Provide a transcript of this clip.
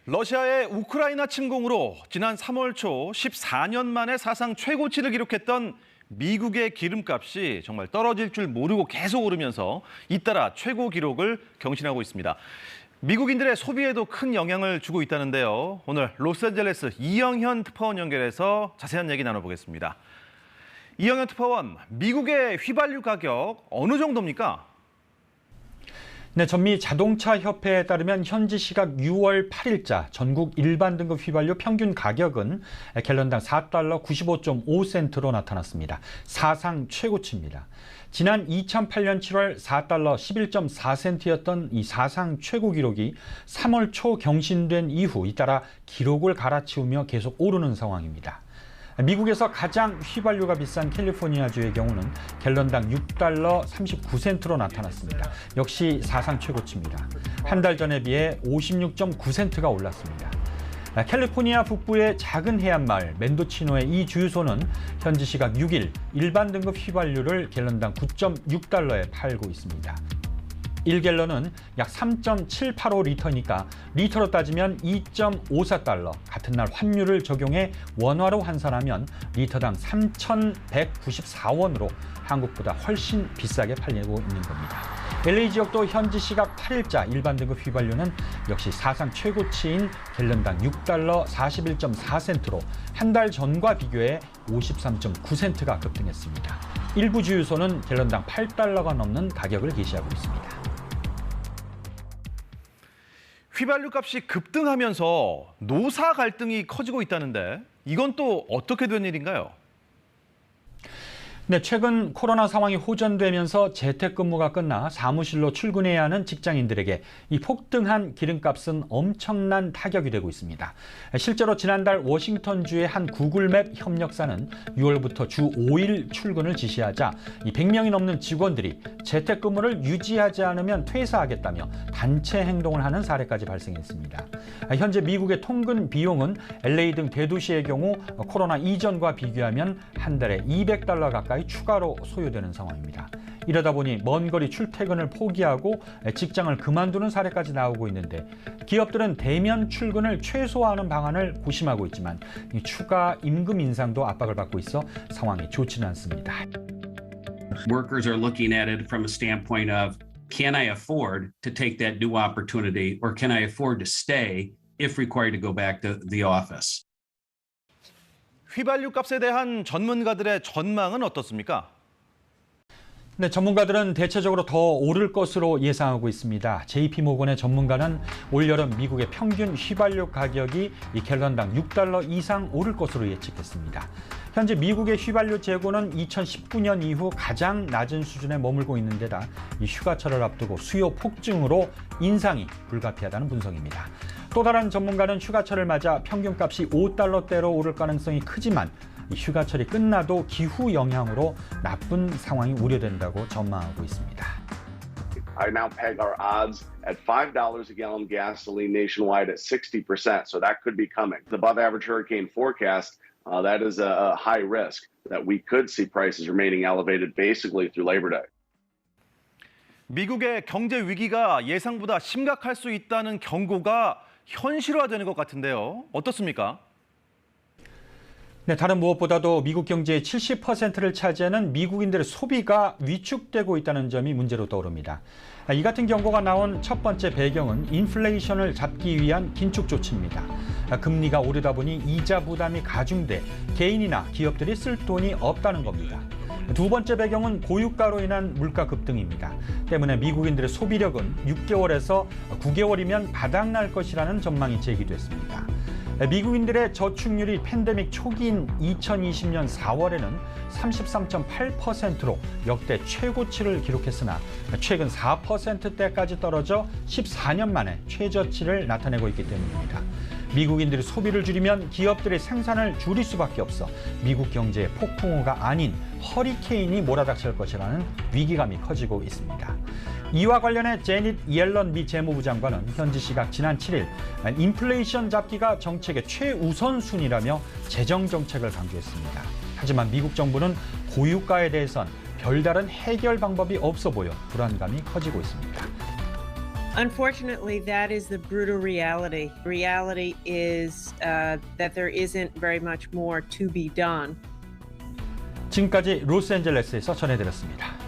러시아의 우크라이나 침공으로 지난 3월 초 14년 만에 사상 최고치를 기록했던 미국의 기름값이 정말 떨어질 줄 모르고 계속 오르면서 잇따라 최고 기록을 경신하고 있습니다. 미국인들의 소비에도 큰 영향을 주고 있다는데요. 오늘 로스앤젤레스 이영현 특파원 연결해서 자세한 얘기 나눠보겠습니다. 이영현 특파원, 미국의 휘발유 가격 어느 정도입니까? 네, 전미 자동차 협회에 따르면 현지 시각 6월 8일자 전국 일반 등급 휘발유 평균 가격은 갤런당 4달러 95.5센트로 나타났습니다. 사상 최고치입니다. 지난 2008년 7월 4달러 11.4센트였던 이 사상 최고 기록이 3월 초 경신된 이후 잇따라 기록을 갈아치우며 계속 오르는 상황입니다. 미국에서 가장 휘발유가 비싼 캘리포니아주의 경우는 갤런당 6달러 39센트로 나타났습니다. 역시 사상 최고치입니다. 한 달 전에 비해 56.9센트가 올랐습니다. 캘리포니아 북부의 작은 해안마을 멘도치노의 이 주유소는 현지 시각 6일 일반 등급 휘발유를 갤런당 9.6달러에 팔고 있습니다. 1갤런은 약 3.785리터니까 리터로 따지면 2.54달러, 같은 날 환율을 적용해 원화로 환산하면 리터당 3,194원으로 한국보다 훨씬 비싸게 팔리고 있는 겁니다. LA 지역도 현지 시각 8일자 일반 등급 휘발유는 역시 사상 최고치인 갤런당 6달러 41.4센트로 한 달 전과 비교해 53.9센트가 급등했습니다. 일부 주유소는 갤런당 8달러가 넘는 가격을 게시하고 있습니다. 휘발유 값이 급등하면서 노사 갈등이 커지고 있다는데 이건 또 어떻게 된 일인가요? 네, 최근 코로나 상황이 호전되면서 재택근무가 끝나 사무실로 출근해야 하는 직장인들에게 이 폭등한 기름값은 엄청난 타격이 되고 있습니다. 실제로 지난달 워싱턴주의 한 구글맵 협력사는 6월부터 주 5일 출근을 지시하자 이 100명이 넘는 직원들이 재택근무를 유지하지 않으면 퇴사하겠다며 단체 행동을 하는 사례까지 발생했습니다. 현재 미국의 통근 비용은 LA 등 대도시의 경우 코로나 이전과 비교하면 한 달에 $200 가까이 추가로 소요되는 상황입니다. 이러다 보니 먼 거리 출퇴근을 포기하고 직장을 그만두는 사례까지 나오고 있는데 기업들은 대면 출근을 최소화하는 방안을 고심하고 있지만 추가 임금 인상도 압박을 받고 있어 상황이 좋지는 않습니다. Workers are looking at it from a standpoint of, can I afford to take that new opportunity, or can I afford to stay if required to go back to the office? 휘발유 값에 대한 전문가들의 전망은 어떻습니까? 네, 전문가들은 대체적으로 더 오를 것으로 예상하고 있습니다. JP모건의 전문가는 올여름 미국의 평균 휘발유 가격이 이 갤런당 6달러 이상 오를 것으로 예측했습니다. 현재 미국의 휘발유 재고는 2019년 이후 가장 낮은 수준에 머물고 있는 데다 이 휴가철을 앞두고 수요 폭증으로 인상이 불가피하다는 분석입니다. 또 다른 전문가는 휴가철을 맞아 평균값이 5달러대로 오를 가능성이 크지만 휴가철이 끝나도 기후 영향으로 나쁜 상황이 우려된다고 전망하고 있습니다. I now peg our odds at $5 a gallon gasoline nationwide at 60%, so that could be coming. The above average hurricane forecast, that is a high risk that we could see prices remaining elevated basically through Labor Day. 미국의 경제 위기가 예상보다 심각할 수 있다는 경고가 현실화되는 것 같은데요. 어떻습니까? 네, 다른 무엇보다도 미국 경제의 70%를 차지하는 미국인들의 소비가 위축되고 있다는 점이 문제로 떠오릅니다. 이 같은 경고가 나온 첫 번째 배경은 인플레이션을 잡기 위한 긴축 조치입니다. 금리가 오르다 보니 이자 부담이 가중돼 개인이나 기업들이 쓸 돈이 없다는 겁니다. 두 번째 배경은 고유가로 인한 물가 급등입니다. 때문에 미국인들의 소비력은 6개월에서 9개월이면 바닥날 것이라는 전망이 제기됐습니다. 미국인들의 저축률이 팬데믹 초기인 2020년 4월에는 33.8%로 역대 최고치를 기록했으나 최근 4%대까지 떨어져 14년 만에 최저치를 나타내고 있기 때문입니다. 미국인들이 소비를 줄이면 기업들의 생산을 줄일 수밖에 없어 미국 경제의 폭풍우가 아닌 허리케인이 몰아닥칠 것이라는 위기감이 커지고 있습니다. 이와 관련해 제닛 옐런 미 재무부 장관은 현지 시각 지난 7일 인플레이션 잡기가 정책의 최우선 순위라며 재정 정책을 강조했습니다. 하지만 미국 정부는 고유가에 대해선 별다른 해결 방법이 없어 보여 불안감이 커지고 있습니다. Unfortunately, that is the brutal reality. Reality is that there isn't very much more to be done. 지금까지 로스앤젤레스에서 전해드렸습니다.